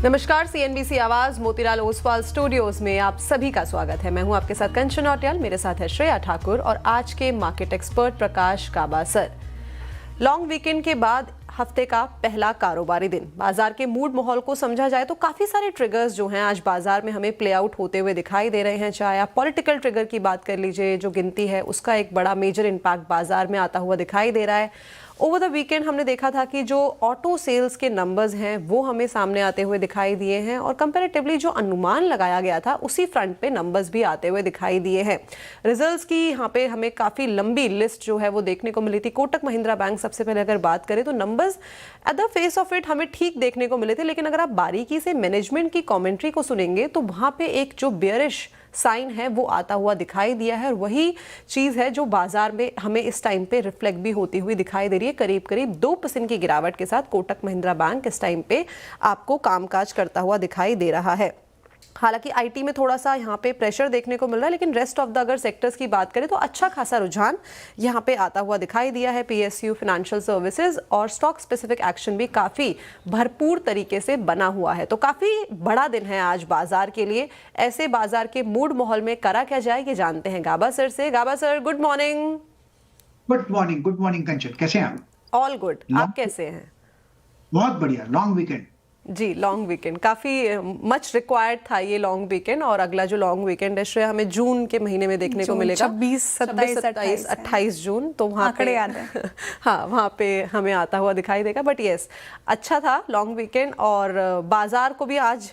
नमस्कार, सीएनबीसी आवाज मोतीलाल ओसवाल स्टूडियोज में आप सभी का स्वागत है। मैं हूं आपके साथ कंचन औटियाल, मेरे साथ है श्रेया ठाकुर और आज के मार्केट एक्सपर्ट प्रकाश काबासर। लॉन्ग वीकेंड के बाद हफ्ते का पहला कारोबारी दिन, बाजार के मूड माहौल को समझा जाए तो काफी सारे ट्रिगर्स जो हैं आज बाजार में हमें प्ले आउट होते हुए दिखाई दे रहे हैं। चाहे आप पॉलिटिकल ट्रिगर की बात कर लीजिए, जो गिनती है उसका एक बड़ा मेजर इम्पैक्ट बाजार में आता हुआ दिखाई दे रहा है। ओवर द वीकेंड हमने देखा था कि जो ऑटो सेल्स के नंबर्स हैं वो हमें सामने आते हुए दिखाई दिए हैं और कंपैरेटिवली जो अनुमान लगाया गया था उसी फ्रंट पे नंबर्स भी आते हुए दिखाई दिए हैं। रिजल्ट्स की यहाँ पे हमें काफ़ी लंबी लिस्ट जो है वो देखने को मिली थी। कोटक महिंद्रा बैंक सबसे पहले अगर बात करें तो numbers at the face of it हमें ठीक देखने को मिले थे, लेकिन अगर आप बारीकी से मैनेजमेंट की कॉमेंट्री को सुनेंगे तो वहाँ पे एक जो बेयरिश साइन है वो आता हुआ दिखाई दिया है और वही चीज़ है जो बाजार में हमें इस टाइम पे रिफ्लेक्ट भी होती हुई दिखाई दे रही है। करीब करीब 2% की गिरावट के साथ कोटक महिंद्रा बैंक इस टाइम पे आपको कामकाज करता हुआ दिखाई दे रहा है। हालांकि आईटी में थोड़ा सा यहाँ पे प्रेशर देखने को मिल रहा है, लेकिन रेस्ट ऑफ द अगर सेक्टर्स की बात करें तो अच्छा खासा रुझान यहाँ पे आता हुआ दिखाई दिया है। पीएसयू, फाइनेंशियल सर्विसेज और स्टॉक स्पेसिफिक एक्शन भी काफ़ी भरपूर तरीके से बना हुआ है। तो काफ़ी बड़ा दिन है आज बाजार के लिए। ऐसे बाजार के मूड माहौल में करा क्या जाए ये जानते हैं गाबा सर से। Gaba sir, good morning. Good morning Kanchan, कैसे हैं आप? ऑल गुड, आप कैसे हैं? बहुत बढ़िया। लॉन्ग वीकेंड जी, लॉन्ग वीकेंड काफ़ी मच रिक्वायर्ड था ये लॉन्ग वीकेंड। और अगला जो लॉन्ग वीकेंड है श्रेया हमें जून के महीने में देखने को मिलेगा, 26, 27, 28 जून। तो वहाँ पे हाँ, वहाँ पे हमें आता हुआ दिखाई देगा। बट यस, अच्छा था लॉन्ग वीकेंड और बाजार को भी आज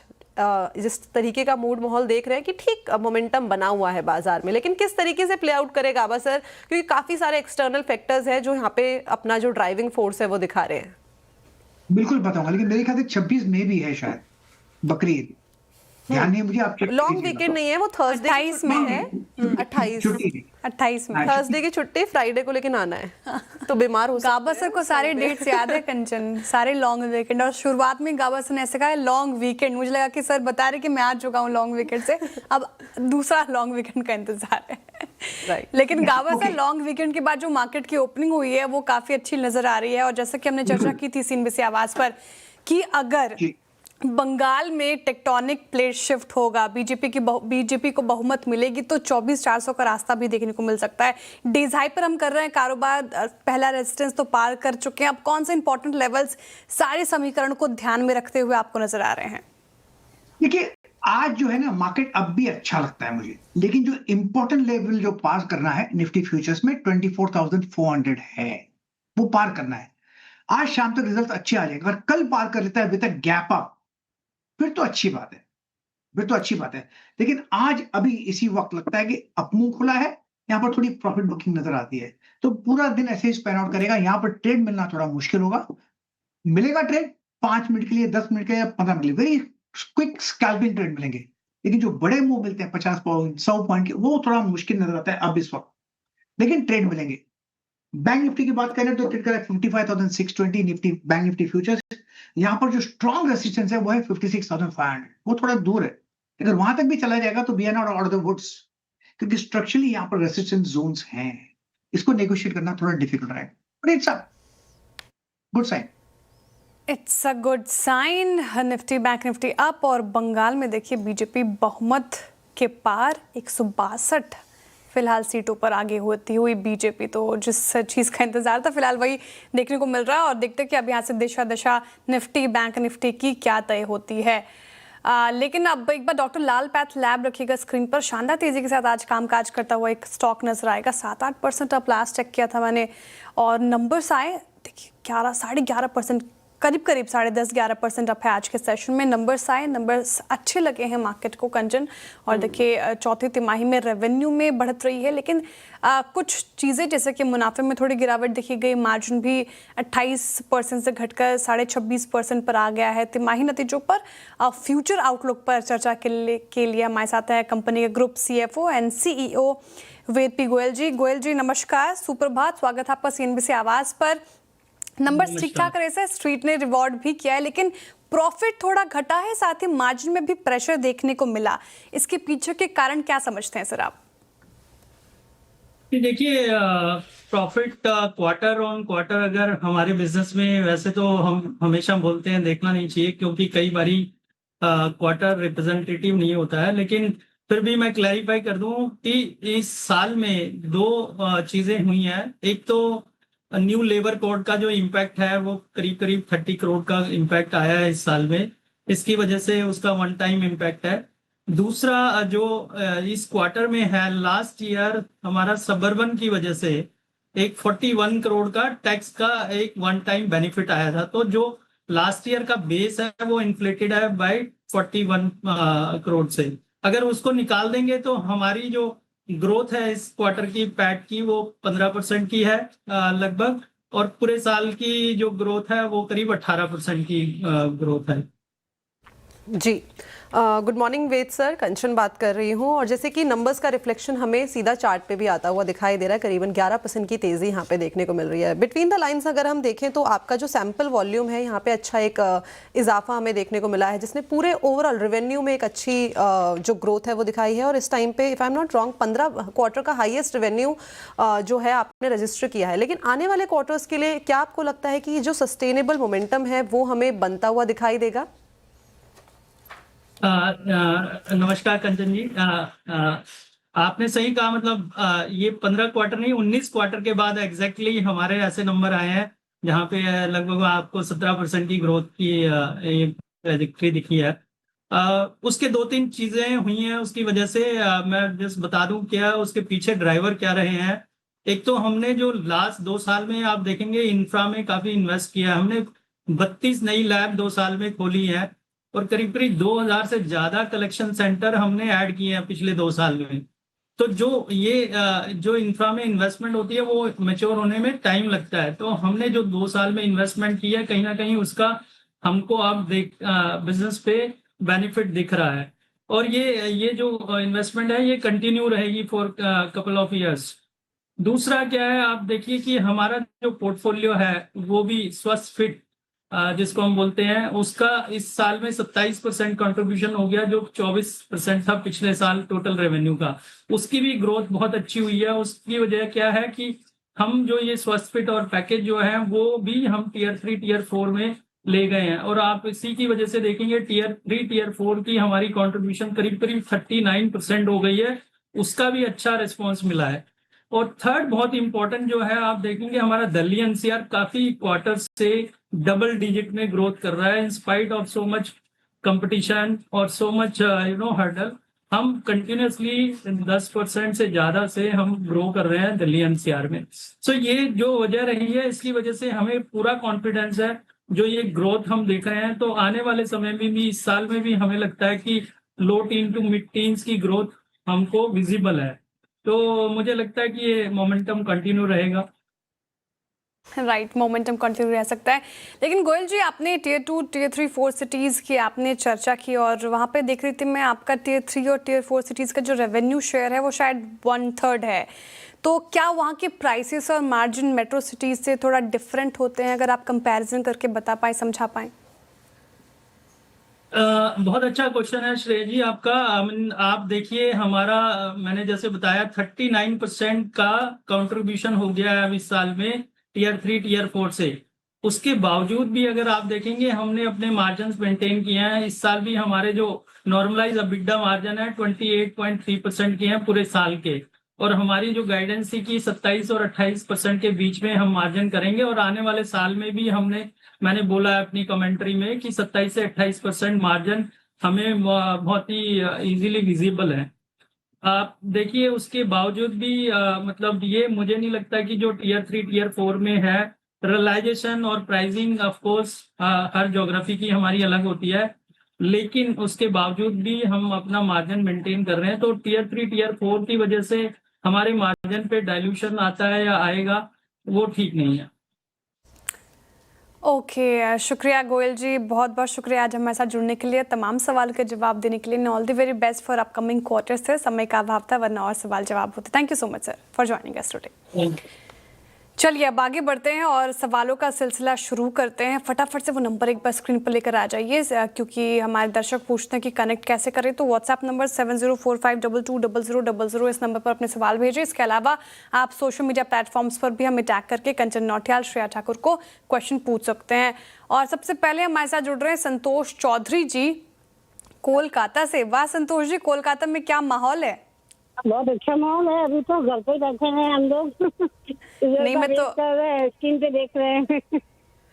जिस तरीके का मूड माहौल देख रहे हैं कि ठीक मोमेंटम बना हुआ है बाजार में, लेकिन किस तरीके से प्ले आउट करेगा गाबा सर, क्योंकि काफ़ी सारे एक्सटर्नल फैक्टर्स हैं जो यहाँ पे अपना जो ड्राइविंग फोर्स है वो दिखा रहे हैं। बिल्कुल बताऊंगा, लेकिन मेरे ख्याल से 26 में भी है शायद बकरीद। ध्यान नहीं मुझे, आप लॉन्ग वीकेंड नहीं है, वो थर्सडे 28 में है। 28 में थर्सडे की छुट्टी, फ्राइडे को लेकिन आना है तो बीमार हो गाबा सर को सारे डेट्स याद है कंचन, सारे लॉन्ग वीकेंड। और शुरुआत में गाबा सर ने ऐसे कहा लॉन्ग वीकेंड, मुझे लगा कि सर बता रहे कि मैं आ चुका हूँ लॉन्ग वीकेंड से, अब दूसरा लॉन्ग वीकेंड का इंतजार है। लेकिन गाबा सर, लॉन्ग वीकेंड के बाद जो मार्केट की ओपनिंग हुई है वो काफी अच्छी नजर आ रही है। और जैसा कि हमने चर्चा की थी सीएनबीसी आवाज पर कि अगर बंगाल में टेक्टोनिक प्लेट शिफ्ट होगा, बीजेपी को बहुमत मिलेगी तो 24,400 का रास्ता भी देखने को मिल सकता है। डेज हाई पर हम कर रहे हैं कारोबार, पहला रेजिस्टेंस तो पार कर चुके हैं। अब कौन से इंपॉर्टेंट लेवल्स सारे समीकरण को ध्यान में रखते हुए आपको नजर आ रहे हैं? देखिए, आज जो है ना मार्केट अब भी अच्छा लगता है मुझे, लेकिन जो इंपॉर्टेंट लेवल जो पार करना है निफ्टी फ्यूचर्स में 24,400 है, वो पार करना है। आज शाम तक रिजल्ट अच्छे आ जाएंगे। अगर कल पार कर लेता है विद अ गैप अप, फिर तो अच्छी बात है, फिर तो अच्छी बात है। लेकिन आज अभी इसी वक्त लगता है कि अपमूव खुला है, यहाँ पर थोड़ी प्रॉफिट बुकिंग नजर आती है, तो पूरा दिन ऐसे ही स्पेन आउट करेगा। यहाँ पर ट्रेड मिलना थोड़ा मुश्किल होगा। मिलेगा ट्रेड 5 मिनट के लिए, 10 मिनट के लिए, 15 मिनट के लिए, वेरी क्विक स्कैल्पिंग ट्रेड मिलेंगे। लेकिन जो बड़े मूव मिलते हैं 50 पॉइंट 100 पॉइंट के, वो थोड़ा मुश्किल नजर आता है अब इस वक्त, लेकिन ट्रेड मिलेंगे। बैंक निफ्टी की बात करें तो ट्रेड करा 55,620 निफ्टी, बैंक निफ्टी फ्यूचर्स। यहाँ पर जो स्ट्रॉन्ग रेसिस्टेंस है वो है 56,500, वो थोड़ा दूर है। अगर वहां तक भी चला जाएगा तो we are not out of the woods, क्योंकि स्ट्रक्चरली यहाँ पर रेसिस्टेंस जोन्स हैं, इसको नेगोशिएट करना थोड़ा डिफिकल्ट रहेगा, but it's a good sign. It's a good sign. Nifty, bank Nifty up. और बंगाल में देखिए बीजेपी बहुमत के पार 162 फिलहाल सीटों पर आगे होती हुई बीजेपी, तो जिस चीज़ का इंतजार था फिलहाल वही देखने को मिल रहा है। और देखते हैं कि अब यहाँ से दिशा दशा निफ्टी, बैंक निफ्टी की क्या तय होती है। लेकिन अब एक बार डॉक्टर लाल पैथ लैब रखिएगा स्क्रीन पर। शानदार तेजी के साथ आज कामकाज करता हुआ एक स्टॉक नजर आएगा। 7-8% अप लास्ट चेक किया था मैंने, और नंबर्स आए देखिए 11-11.5%, करीब 10-11% अप है आज के सेशन में। नंबर्स आए, नंबर्स अच्छे लगे हैं मार्केट को कंचन। और देखिए चौथी तिमाही में रेवेन्यू में बढ़त रही है, लेकिन कुछ चीज़ें जैसे कि मुनाफे में थोड़ी गिरावट देखी गई, मार्जिन भी 28% से घटकर 26.5% पर आ गया है। तिमाही नतीजों पर फ्यूचर आउटलुक पर चर्चा के लिए हमारे साथ है कंपनी के group CFO and CEO Ved P Goyal ji. Goyal ji नमस्कार, सुप्रभात, स्वागत है आपका सीएनबीसी आवाज़ पर। नंबर्स ठीक ठाक रहे से, स्ट्रीट ने रिवॉर्ड भी किया है, लेकिन प्रॉफिट थोड़ा घटा है, साथ ही मार्जिन में भी प्रेशर देखने को मिला। इसके पीछे के कारण क्या समझते हैं सर आप? देखिए, प्रॉफिट क्वार्टर ऑन क्वार्टर अगर हमारे बिजनेस में, वैसे तो हम हमेशा बोलते हैं देखना नहीं चाहिए, क्योंकि कई बारी क्वार्टर रिप्रेजेंटेटिव नहीं होता है, लेकिन फिर भी मैं क्लैरिफाई कर दूं कि इस साल में दो चीजें हुई हैं। एक तो न्यू लेबर कोड का जो इम्पैक्ट है वो करीब करीब 30 करोड़ का इम्पैक्ट आया है इस साल में, इसकी वजह से उसका वन टाइम इम्पैक्ट है। दूसरा जो इस क्वार्टर में है, लास्ट ईयर हमारा सबर्बन की वजह से एक 41 करोड़ का टैक्स का एक वन टाइम बेनिफिट आया था। तो जो लास्ट ईयर का बेस है वो इन्फ्लेटेड है बाय 41 करोड़ से। अगर उसको निकाल देंगे तो हमारी जो ग्रोथ है इस क्वार्टर की पैट की वो 15% की है लगभग, और पूरे साल की जो ग्रोथ है वो करीब 18% की ग्रोथ है। जी, गुड मॉर्निंग वेद सर, कंचन बात कर रही हूँ। और जैसे कि नंबर्स का रिफ्लेक्शन हमें सीधा चार्ट पे भी आता हुआ दिखाई दे रहा है, करीबन 11% की तेज़ी यहाँ पे देखने को मिल रही है। बिटवीन द लाइंस अगर हम देखें तो आपका जो सैंपल वॉल्यूम है यहाँ पे अच्छा एक इजाफा हमें देखने को मिला है, जिसने पूरे ओवरऑल रेवेन्यू में एक अच्छी जो ग्रोथ है वो दिखाई है। और इस टाइम पे if I am not wrong 15 quarter का हाईएस्ट रेवेन्यू जो है आपने रजिस्टर किया है। लेकिन आने वाले क्वार्टर्स के लिए क्या आपको लगता है कि जो सस्टेनेबल मोमेंटम है वो हमें बनता हुआ दिखाई देगा? नमस्कार कंचन जी। आपने सही कहा, मतलब ये 15 क्वार्टर नहीं 19 क्वार्टर के बाद एग्जैक्टली हमारे ऐसे नंबर आए हैं जहाँ पे लगभग आपको 17% की ग्रोथ की ये ट्रैजेक्टरी दिखी है। उसके दो तीन चीजें हुई हैं उसकी वजह से। मैं जस्ट बता दूं क्या उसके पीछे ड्राइवर क्या रहे हैं। एक तो हमने जो लास्ट 2 साल में आप देखेंगे इंफ्रा में काफी इन्वेस्ट किया है। हमने 32 नई लैब 2 साल में खोली है और करीब करीब 2000 से ज्यादा कलेक्शन सेंटर हमने ऐड किए हैं पिछले 2 साल में। तो जो ये जो इंफ्रा में इन्वेस्टमेंट होती है वो मैच्योर होने में टाइम लगता है। तो हमने जो 2 साल में इन्वेस्टमेंट की है कहीं ना कहीं उसका हमको अब बिजनेस पे बेनिफिट दिख रहा है। और ये जो इन्वेस्टमेंट है ये कंटिन्यू रहेगी फॉर कपल ऑफ इयर्स। दूसरा क्या है, आप देखिए कि हमारा जो पोर्टफोलियो है वो भी स्वस्थ फिट जिसको हम बोलते हैं, उसका इस साल में 27% कंट्रीब्यूशन हो गया, जो 24% था पिछले साल टोटल रेवेन्यू का। उसकी भी ग्रोथ बहुत अच्छी हुई है। उसकी वजह क्या है कि हम जो ये स्वस्थ फिट और पैकेज जो है वो भी हम टीयर 3 टीयर 4 में ले गए हैं। और आप इसी की वजह से देखेंगे टीयर 3 टीयर 4 की हमारी कंट्रीब्यूशन करीब करीब 39% हो गई है। उसका भी अच्छा रिस्पॉन्स मिला है। और थर्ड बहुत इंपॉर्टेंट जो है, आप देखेंगे हमारा दिल्ली एनसीआर काफी क्वार्टर से डबल डिजिट में ग्रोथ कर रहा है in spite of so much competition और सो मच हर्डल। हम कंटिन्यूसली 10% से ज्यादा से हम ग्रो कर रहे हैं दिल्ली एनसीआर में। सो ये जो वजह रही है इसकी वजह से हमें पूरा कॉन्फिडेंस है जो ये ग्रोथ हम देख रहे हैं। तो आने वाले समय में भी इस साल में भी हमें लगता है कि लो टीन टू मिड टीन्स की ग्रोथ हमको विजिबल है। तो मुझे लगता है कि ये मोमेंटम कंटिन्यू रहेगा। राइट, मोमेंटम कंटिन्यू रह सकता है। लेकिन गोयल जी, आपने टीयर 2 टीयर 3 4 सिटीज़ की आपने चर्चा की और वहाँ पे देख रही थी मैं आपका टीयर 3 और टीयर 4 सिटीज़ का जो रेवेन्यू शेयर है वो शायद 1/3 है। तो क्या वहाँ के प्राइसेस और मार्जिन मेट्रो सिटीज़ से थोड़ा डिफरेंट होते हैं? अगर आप कंपैरिजन करके बता पाएँ, समझा पाएँ। बहुत अच्छा क्वेश्चन है श्रेय जी आपका। आप देखिए हमारा मैंने जैसे बताया 39% का कंट्रीब्यूशन हो गया है इस साल में टीयर 3 टीयर 4 से। उसके बावजूद भी अगर आप देखेंगे हमने अपने मार्जिन मेंटेन किए हैं। इस साल भी हमारे जो नॉर्मलाइज अबिडा मार्जिन है 28.3% के हैं पूरे साल के। और हमारी जो गाइडेंस थी कि 27 और 28% के बीच में हम मार्जिन करेंगे। और आने वाले साल में भी मैंने बोला है अपनी कमेंट्री में कि 27 से 28% मार्जिन हमें बहुत ही इजीली विजिबल है। आप देखिए उसके बावजूद भी मतलब ये मुझे नहीं लगता कि जो टीयर 3 टीयर 4 में है रियलाइजेशन और pricing of course her geography की हमारी अलग होती है, लेकिन उसके बावजूद भी हम अपना मार्जिन मेंटेन कर रहे हैं। तो टीयर 3 टीयर 4 की वजह से हमारे मार्जिन पे डाइल्यूशन आता है या आएगा वो ठीक नहीं है। ओके, शुक्रिया गोयल जी, बहुत बहुत शुक्रिया आज हमारे साथ जुड़ने के लिए, तमाम सवाल के जवाब देने के लिए। All the very best for upcoming quarters. से समय का अभाव था वरना और सवाल जवाब होते। Thank you so much sir for joining us today. चलिए अब आगे बढ़ते हैं और सवालों का सिलसिला शुरू करते हैं। फटाफट से वो नंबर एक बार स्क्रीन पर लेकर आ जाइए, क्योंकि हमारे दर्शक पूछते हैं कि कनेक्ट कैसे करें। तो व्हाट्सएप नंबर 7045220000 इस नंबर पर अपने सवाल भेजें। इसके अलावा आप सोशल मीडिया प्लेटफॉर्म्स पर भी हमें टैग करके कंचन नौटियाल, श्रेया ठाकुर को क्वेश्चन पूछ सकते हैं। और सबसे पहले हमारे साथ जुड़ रहे हैं संतोष चौधरी जी। कोलकाता से, वाह संतोष जी, कोलकाता में क्या माहौल है? बहुत अच्छा माहौल है। अभी तो घर पे बैठे हैं हम लोग। नहीं, मैं तो कर रहे हैं, स्क्रीन पे देख रहे हैं।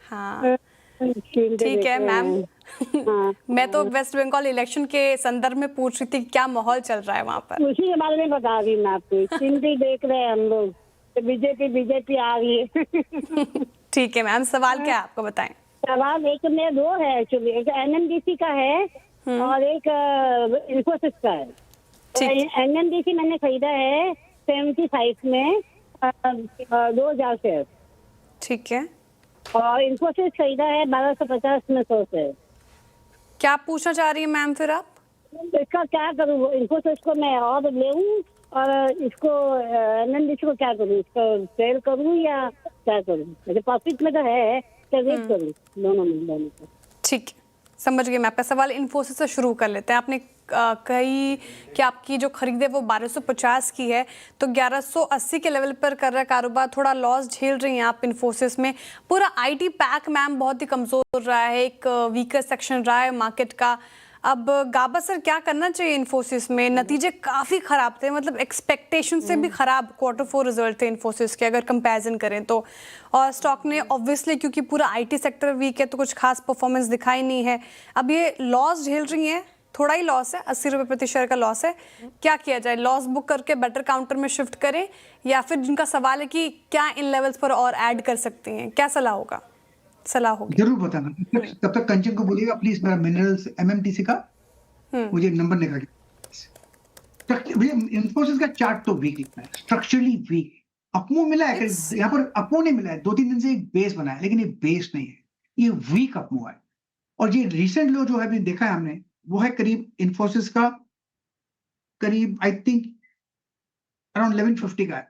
हाँ स्क्रीन पे ठीक देख है रहे मैम। हैं। हाँ, मैं तो वेस्ट बंगाल इलेक्शन के संदर्भ में पूछ रही थी कि क्या माहौल चल रहा है वहाँ पर। उसी के बारे में बता रही मैं आपको। स्क्रीन पे देख रहे हैं हम लोग, तो बीजेपी आ रही है। ठीक है मैम, सवाल क्या है आपको बताएं। सवाल एक में दो है एक्चुअली, एक एनएमडीसी का है और एक इन्फोसिस का है। ठीक। एनएमडीसी मैंने खरीदा है 75 में 2000 शेयर, ठीक है, और इन्फोसिस खरीदा है 1250 में 100 शेयर। क्या पूछना चाह रही है मैम फिर आप? इसका क्या करूँ? इन्फोसिस को मैं और लेऊं और इसको एनएमडीसी को क्या करूँ? इसको सेल करूँ या क्या करूँ? मुझे प्रॉफिट में तो है, तो वेट करूँ दोनों को। ठीक है, समझ गई मैं आपका सवाल। इन्फोसिस से शुरू कर लेते हैं। आपने कही कि आपकी जो खरीद है वो 1250 की है, तो 1180 के लेवल पर कर रहा है कारोबार, थोड़ा लॉस झेल रही हैं आप इन्फोसिस में। पूरा आईटी पैक मैम बहुत ही कमज़ोर रहा है, एक वीकर सेक्शन रहा है मार्केट का। अब गाबा सर क्या करना चाहिए इन्फोसिस में? नतीजे काफ़ी ख़राब थे, मतलब एक्सपेक्टेशन से भी ख़राब Q4 रिजल्ट थे इन्फोसिस के अगर कंपैरिजन करें तो। और स्टॉक ने ऑब्वियसली, क्योंकि पूरा आईटी सेक्टर वीक है, तो कुछ खास परफॉर्मेंस दिखाई नहीं है। अब ये लॉस झेल रही हैं, थोड़ा ही लॉस है, 80 रुपये प्रति शेयर का लॉस है। क्या किया जाए? लॉस बुक करके बेटर काउंटर में शिफ्ट करें, या फिर जिनका सवाल है कि क्या इन लेवल्स पर और ऐड कर सकती हैं, क्या सलाह होगा? सलाह होगी जरूर बताना। तब तक कंचन को बोलिएगा प्लीज मेरा मिनरल्स एमएमटीसी का मुझे नंबर निकाल के। भैया इन्फोसिस का चार्ट तो वीक लिखना है, स्ट्रक्चरली वीक। अपमूव मिला है, यहाँ पर अपमूव नहीं मिला है, 2-3 दिन से एक बेस बना है, लेकिन ये बेस नहीं है, ये वीक अपमूव है। और ये रिसेंट लो जो है अभी देखा है हमने, वो है करीब इन्फोसिस का करीब आई थिंक अराउंड 1150 का है।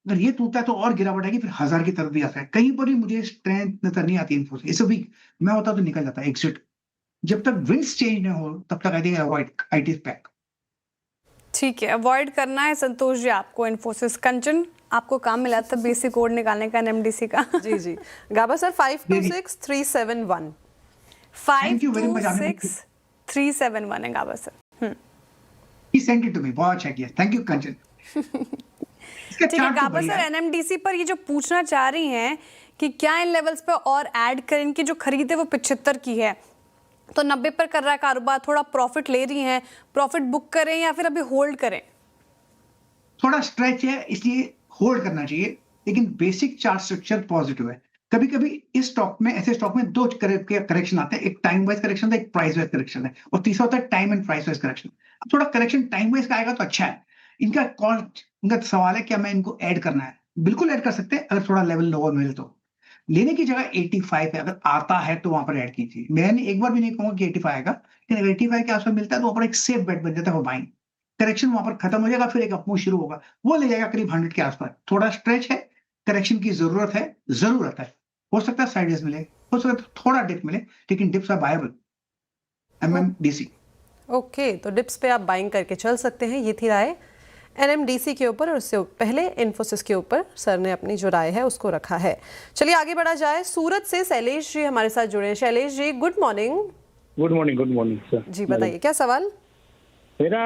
अगर ये टूटता है तो और गिरावट आएगी, फिर 1000 की तरफ भी आता है। कहीं पर ही मुझे स्ट्रेंथ नजर नहीं आती इन्फोसिस। इस वीक मैं होता तो निकल जाता एग्जिट। जब तक विंड्स चेंज नहीं हो तब तक I think avoid IT pack. ठीक है, अवॉइड करना है संतोष जी आपको इन्फोसिस। कंचन, आपको काम मिला था बेसिक कोड निकालने का एनएमडीसी का। जी जी Gaba sir 526371 Thank you very much, 526371 है Gaba sir. He sent it to me, बहुत अच्छा किया, थैंक यू कंचन। ठीक है गाबा सर, एनएमडीसी पर ये जो पूछना चाह रही हैं कि क्या इन लेवल्स पे और ऐड करें, इनकी जो खरीद है वो 75 की है, तो 90 पर कर रहा है कारोबार, थोड़ा प्रॉफिट ले रही हैं, प्रॉफिट बुक करें या फिर अभी होल्ड करें? थोड़ा स्ट्रेच है इसलिए होल्ड करना चाहिए, लेकिन बेसिक चार्ट स्ट्रक्चर पॉजिटिव है। कभी कभी इस स्टॉक में, ऐसे स्टॉक में दो करेक्शन आते हैं, एक टाइम वाइज करेक्शन है, एक प्राइस वाइज करेक्शन है, और तीसरा होता है time and price wise correction. अब थोड़ा करेक्शन टाइम वाइज का आएगा तो अच्छा है। इनका कॉल, इनका सवाल है क्या मैं इनको ऐड करना है? बिल्कुल ऐड कर सकते हैं अगर थोड़ा लेवल लोअर मिले तो। लेने की जगह 85 है, अगर आता है तो वहां पर ऐड कीजिए। मैंने एक बार भी नहीं कहूंगा कि 85 आएगा, लेकिन अगर 85 के आसपास मिलता है तो वहां पर एक सेफ बेट बन जाता है वो बाइंग। करेक्शन वहां पर खत्म हो जाएगा, फिर एक अपमूव शुरू होगा, वो ले जाएगा करीब 100 के आसपास। थोड़ा स्ट्रेच है, करेक्शन की जरूरत है। हो सकता है साइडवेज मिले, हो सकता है थोड़ा डिप मिले, लेकिन डिप्स आर बायबल। एमएमडीसी ओके, तो डिप्स पे आप बाइंग करके चल सकते हैं। ये थी राय एनएमडीसी के ऊपर, और उससे पहले इन्फोसिस के ऊपर सर ने अपनी जो राय है उसको रखा है। चलिए आगे बढ़ा जाए। सूरत से शैलेश जी हमारे साथ जुड़े हैं। Shailesh ji good morning. Good morning sir ji बताइए क्या सवाल? मेरा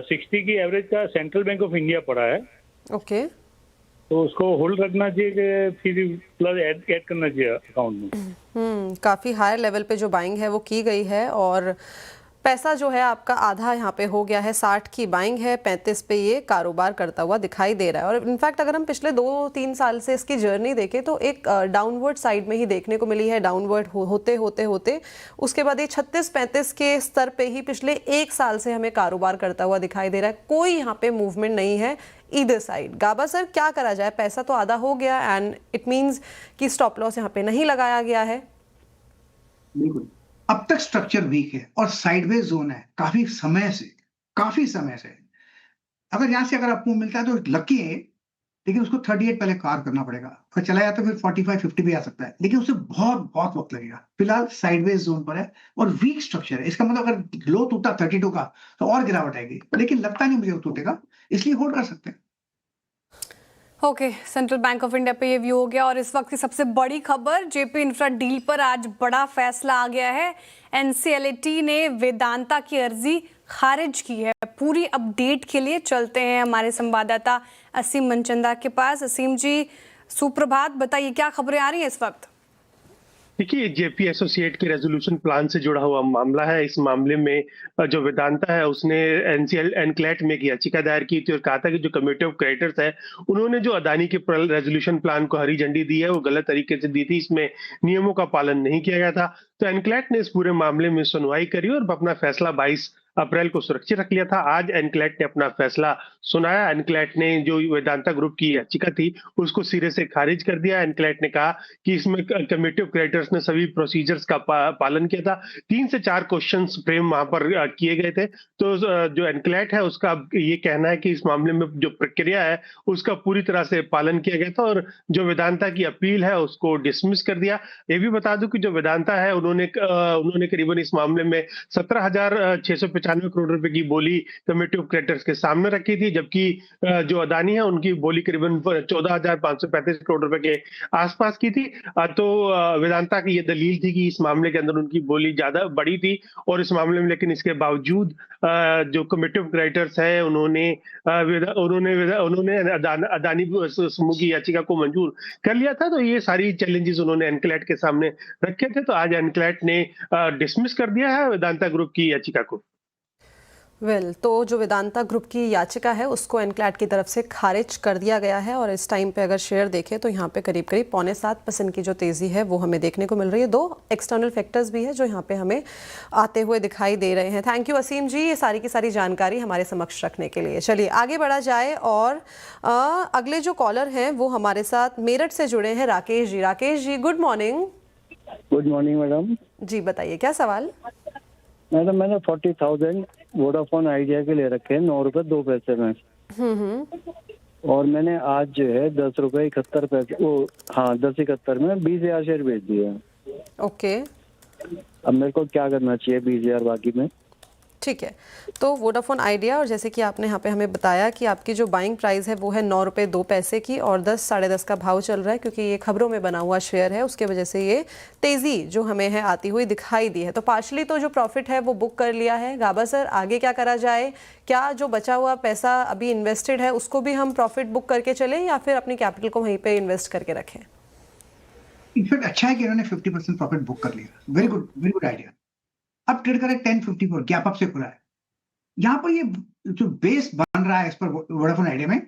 60 की एवरेज का सेंट्रल बैंक ऑफ इंडिया पड़ा है, ओके तो उसको होल्ड रखना चाहिए कि फिर प्लस ऐड करना चाहिए अकाउंट में? काफ़ी हायर लेवल पे जो बाइंग है वो की गई है, और पैसा जो है आपका आधा यहाँ पे हो गया है। 60 की बाइंग है, 35 पे ये कारोबार करता हुआ दिखाई दे रहा है। और इनफैक्ट अगर हम पिछले 2-3 साल से इसकी जर्नी देखें तो एक डाउनवर्ड साइड में ही देखने को मिली है। डाउनवर्ड होते उसके बाद ये 36-35 के स्तर पे ही पिछले 1 साल से हमें कारोबार करता हुआ दिखाई दे रहा है। कोई यहाँ पे मूवमेंट नहीं है ईदर साइड। गाबा सर क्या करा जाए? पैसा तो आधा हो गया एंड इट मीन्स कि स्टॉप लॉस यहाँ पे नहीं लगाया गया है। बिल्कुल, अब तक स्ट्रक्चर वीक है और साइडवेज जोन है काफी समय से। अगर यहाँ से अगर आपको मिलता है तो लकी है, लेकिन उसको 38 पहले कार करना पड़ेगा। अगर चला जाता है फिर 45-50 भी आ सकता है, लेकिन उससे बहुत वक्त लगेगा। फिलहाल साइडवेज जोन पर है और वीक स्ट्रक्चर है। इसका मतलब अगर लो टूटा 32 का तो और गिरावट आएगी, लेकिन लगता नहीं मुझे वो टूटेगा, इसलिए होल्ड कर सकते हैं। Okay, central bank of India पे ये व्यू हो गया। और इस वक्त की सबसे बड़ी खबर, जेपी इंफ्रा डील पर आज बड़ा फैसला आ गया है। एनसीएलटी ने वेदांता की अर्जी खारिज की है। पूरी अपडेट के लिए चलते हैं हमारे संवाददाता असीम मनचंदा के पास। असीम जी, सुप्रभात, बताइए क्या खबरें आ रही हैं इस वक्त? देखिए, जेपी एसोसिएट के रेजोल्यूशन प्लान से जुड़ा हुआ मामला है। इस मामले में जो वेदांता है उसने एनक्लेट में एक याचिका दायर की थी और कहा था कि जो कमेटी ऑफ क्रेडिटर्स है उन्होंने जो अदानी के रेजोल्यूशन प्लान को हरी झंडी दी है वो गलत तरीके से दी थी, इसमें नियमों का पालन नहीं किया गया था। तो एनक्लेट ने इस पूरे मामले में सुनवाई करी और अपना फैसला 22 अप्रैल को सुरक्षित रख लिया था। आज एनक्लेट ने अपना फैसला सुनाया। एनक्लेट ने जो वेदांता ग्रुप की याचिका थी उसको सिरे से खारिज कर दिया। एनक्लेट ने कहा कि इसमें कमेटी ऑफ क्रेडिटर्स ने सभी प्रोसीजर्स का पालन किया था। 3 से 4 क्वेश्चंस फ्रेम वहां पर किए गए थे। तो जो एनक्लेट है उसका ये कहना है कि इस मामले में जो प्रक्रिया है उसका पूरी तरह से पालन किया गया था और जो वेदांता की अपील है उसको डिसमिस कर दिया। ये भी बता दूं कि जो वेदांता है उन्होंने करीबन इस मामले में 17,695 करोड़ रुपए की बोली कमेटी ऑफ क्रेडिटर्स के सामने रखी थी, जबकि जो अदानी है उनकी बोली करीबन 14,535 करोड़ रुपए के आसपास की थी। तो वेदांता की ये दलील थी कि इस मामले के अंदर उनकी बोली ज्यादा बड़ी थी और इस मामले में लेकिन इसके बावजूद जो कमेटी ऑफ क्रेडिटर्स है उन्होंने अदानी समूह की याचिका को मंजूर कर लिया था। तो ये सारी चैलेंजेस उन्होंने एनक्लेट के सामने रखे थे। तो आज एनक्लेट ने डिसमिस कर दिया है वेदांता ग्रुप की याचिका को। तो जो वेदांता ग्रुप की याचिका है उसको एनक्लेट की तरफ से खारिज कर दिया गया है और इस टाइम पे अगर शेयर देखें तो यहाँ पे करीब 7.25% की जो तेज़ी है वो हमें देखने को मिल रही है। 2 एक्सटर्नल फैक्टर्स भी है जो यहाँ पे हमें आते हुए दिखाई दे रहे हैं। थैंक यू असीम जी, ये सारी की सारी जानकारी हमारे समक्ष रखने के लिए। चलिए आगे बढ़ा जाए और अगले जो कॉलर हैं वो हमारे साथ मेरठ से जुड़े हैं Rakesh ji. Rakesh ji, good morning. Good morning madam ji बताइए क्या सवाल? मैडम, मैंने 40,000 वोडाफोन आइडिया के ले रखे हैं 9 रुपए 2 पैसे में। और मैंने आज जो है 10 रुपए 71 पैसे 10.71 में 20,000 शेयर बेच दिए। ओके, अब मेरे को क्या करना चाहिए 20,000 बाकी में? ठीक है, तो वोडाफोन आइडिया और जैसे कि आपने यहाँ पे हमें बताया कि आपकी जो बाइंग प्राइस है वो है 9 रुपये 2 पैसे की और 10 साढ़े 10 का भाव चल रहा है क्योंकि ये खबरों में बना हुआ शेयर है, उसके वजह से ये तेज़ी जो हमें है आती हुई दिखाई दी है। तो पार्शली तो जो प्रॉफिट है वो बुक कर लिया है। गाबा सर, आगे क्या करा जाए? क्या जो बचा हुआ पैसा अभी इन्वेस्टेड है उसको भी हम प्रॉफिट बुक करके चलें या फिर अपनी कैपिटल को वहीं पर इन्वेस्ट करके रखें? इनफैक्ट अच्छा है कि इन्होंने 50% प्रॉफिट बुक कर लिया। Very good idea. अब ट्रेड करें 1054 गैप अप से खुला है। यहाँ पर ये जो बेस बन रहा है इस पर वोडाफोन आइडिया में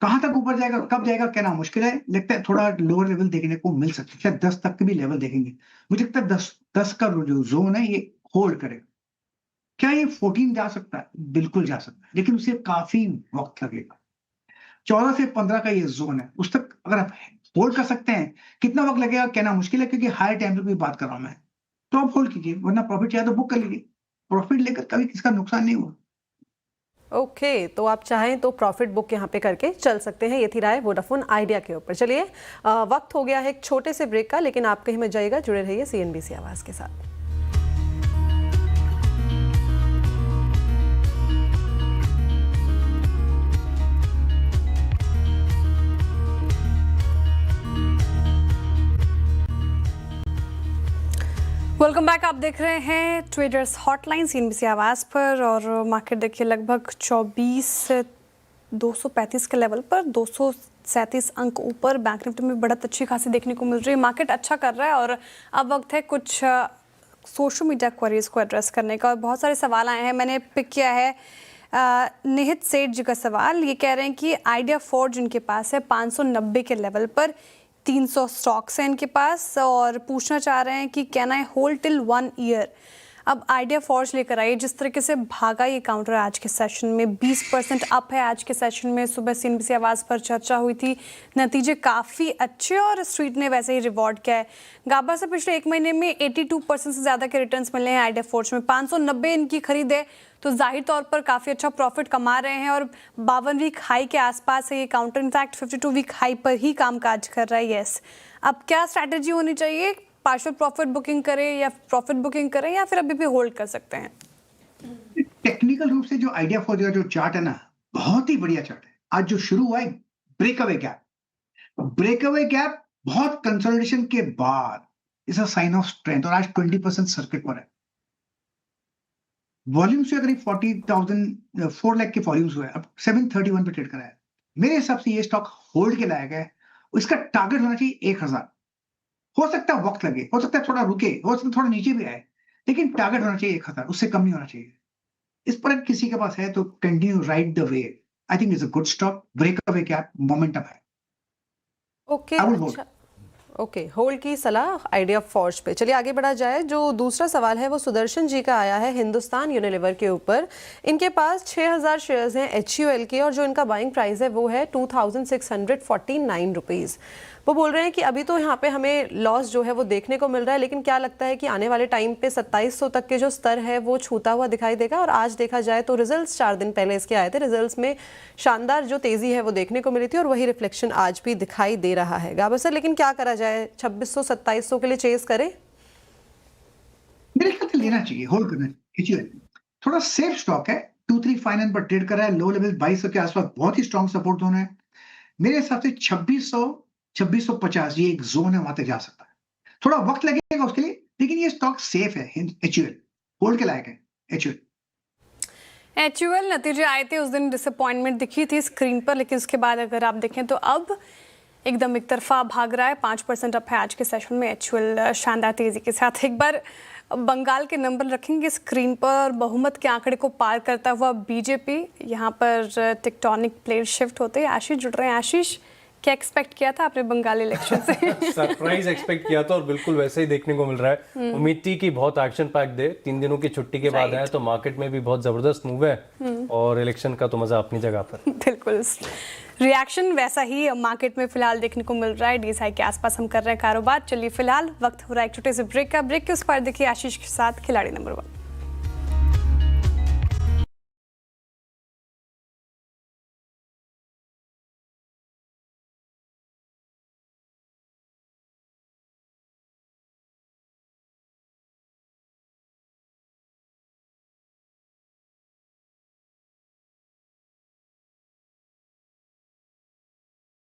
कहां तक ऊपर जाएगा कब जाएगा कहना मुश्किल है। लगता है थोड़ा लोअर लेवल देखने को मिल सकता है, शायद 10 तक के भी लेवल देखेंगे। मुझे लगता है 10 का जो जोन है ये होल्ड करेगा। क्या ये 14 जा सकता है? बिल्कुल जा सकता है, लेकिन उसे काफी वक्त लगेगा। 14 से 15 का ये जोन है, उस तक अगर आप होल्ड कर सकते हैं। कितना वक्त लगेगा कहना मुश्किल है क्योंकि हायर टाइम की बात कर रहा हूं मैं। तो आप होल्ड कीजिए, वरना प्रॉफिट चाहे तो बुक कर लीजिए। प्रॉफिट लेकर कभी किसका नुकसान नहीं हुआ। ओके, तो आप चाहें तो प्रॉफिट बुक यहाँ पे करके चल सकते हैं। ये थी राय वोडाफोन आइडिया के ऊपर। चलिए वक्त हो गया है एक छोटे से ब्रेक का, लेकिन आप कहीं मत जाइएगा, जुड़े रहिए CNBC आवाज़ के साथ। Welcome back. आप देख रहे हैं ट्रेडर्स हॉटलाइन CNBC आवाज़ पर और मार्केट देखिए लगभग 235 के लेवल पर 237 अंक ऊपर। बैंक निफ्टी में बढ़त अच्छी खासी देखने को मिल रही है। मार्केट अच्छा कर रहा है और अब वक्त है कुछ सोशल मीडिया क्वेरीज को एड्रेस करने का और बहुत सारे सवाल आए हैं। मैंने पिक किया है निहित सेठ जी का सवाल। ये कह रहे हैं कि आइडिया फोर्ज इनके पास है 590 के लेवल पर, 300 स्टॉक्स हैं इनके पास और पूछना चाह रहे हैं कि can I hold till 1 year. अब आइडिया फोर्ज लेकर आइए। जिस तरीके से भागा ये काउंटर आज के सेशन में 20% अप है। आज के सेशन में सुबह CNBC आवाज़ पर चर्चा हुई थी, नतीजे काफ़ी अच्छे और स्ट्रीट ने वैसे ही रिवॉर्ड किया है। गाबा से पिछले 1 महीने में 82% से ज़्यादा के रिटर्न्स मिले हैं आइडिया फोर्ज में। 590 इनकी खरीद है तो जाहिर तौर पर काफ़ी अच्छा प्रॉफिट कमा रहे हैं और 52 वीक हाई के आसपास है ये काउंटर। इनफैक्ट 52 वीक हाई पर ही कामकाज कर रहा है। यस, अब क्या स्ट्रैटेजी होनी चाहिए? पार्शियल प्रॉफिट बुकिंग करें या प्रॉफिट बुकिंग करें या फिर अभी भी होल्ड कर सकते हैं? टेक्निकल रूप से जो आइडिया फोर्ज का जो चार्ट है ना, बहुत ही बढ़िया चार्ट है। आज जो शुरू हुआ है ब्रेकअवे गैप, ब्रेकअवे गैप बहुत कंसोलिडेशन के बाद is a sign of strength और आज 20% सर्किट पर है। वॉल्यूम से अगर 40,000 4 लाख के वॉल्यूम्स हुए, अब 731 पे ट्रेड करा है, मेरे हिसाब से ये स्टॉक होल्ड के लायक है। इसका टारगेट होना चाहिए 1000। हो सकता है वक्त लगे, हो सकता है थोड़ा रुके, हो सकता है थोड़ा नीचे भी आए, लेकिन टारगेट होना चाहिए 1000, उससे कम नहीं होना चाहिए। इस पर किसी के पास है तो continue ride the way. I think is a good stock, breakaway gap, momentum है। Okay, I will hold. अच्छा, ओके, होल्ड की सलाह आइडिया फॉर्ज पे। चलिए आगे बढ़ा जाए। जो दूसरा सवाल है वो सुदर्शन जी का आया है हिंदुस्तान यूनिलीवर के ऊपर। इनके पास 6000 शेयर्स हैं HUL के और जो इनका बाइंग प्राइस है वो है 2649 रुपीज़। वो बोल रहे हैं कि अभी तो यहाँ पे हमें लॉस जो है वो देखने को मिल रहा है, लेकिन क्या लगता है कि आने वाले टाइम पे 2700 तक के जो स्तर है वो छूता हुआ दिखाई देगा। और आज देखा जाए तो रिजल्ट्स 4 दिन पहले इसके आए थे, रिजल्ट्स में शानदार जो तेजी है वो देखने को मिली थी और वही रिफ्लेक्शन आज भी दिखाई दे रहा है। गाबर सर, लेकिन क्या करा जाए, 2600-2700 के लिए चेस करें? मेरे ख्याल से लेना चाहिए, होल्ड करना चाहिए। HUL थोड़ा सेफ स्टॉक है, 2359 पर ट्रेड कर रहा है, लो लेवल 2200 के आसपास बहुत ही स्ट्रॉन्ग सपोर्ट जोन है। मेरे हिसाब से 2650 ये एक जोन है, वहां तक जा सकता है। थोड़ा वक्त लगेगा उसके लिए, लेकिन ये स्टॉक सेफ है। HUL होल्ड के लायक है। HUL नतीजे आए थे उस दिन, डिसअपॉइंटमेंट दिखी थी स्क्रीन पर, लेकिन उसके बाद अगर आप देखें तो अब एकदम एक तरफा भाग रहा है। 5% अप है आज के सेशन में HUL शानदार तेजी के साथ। एक बार बंगाल के नंबर रखेंगे स्क्रीन पर। बहुमत के आंकड़े को पार करता हुआ BJP, यहाँ पर टेक्टोनिक प्लेट शिफ्ट होते हैं। आशीष जुड़ रहे हैं। आशीष, क्या एक्सपेक्ट किया था आपने बंगाल इलेक्शन से? सरप्राइज एक्सपेक्ट किया था और बिल्कुल वैसे ही देखने को मिल रहा है। उम्मीद थी कि बहुत एक्शन पैक दे, 3 दिनों की छुट्टी के बाद आया तो मार्केट में भी बहुत जबरदस्त मूव है और इलेक्शन का तो मजा अपनी जगह पर। बिल्कुल, रिएक्शन वैसा ही मार्केट में फिलहाल देखने को मिल रहा है। DSI के आसपास हम कर रहे हैं कारोबार। चलिए फिलहाल वक्त हो रहा है एक छोटे से ब्रेक का। ब्रेक के उस पर देखिए आशीष के साथ खिलाड़ी नंबर 1।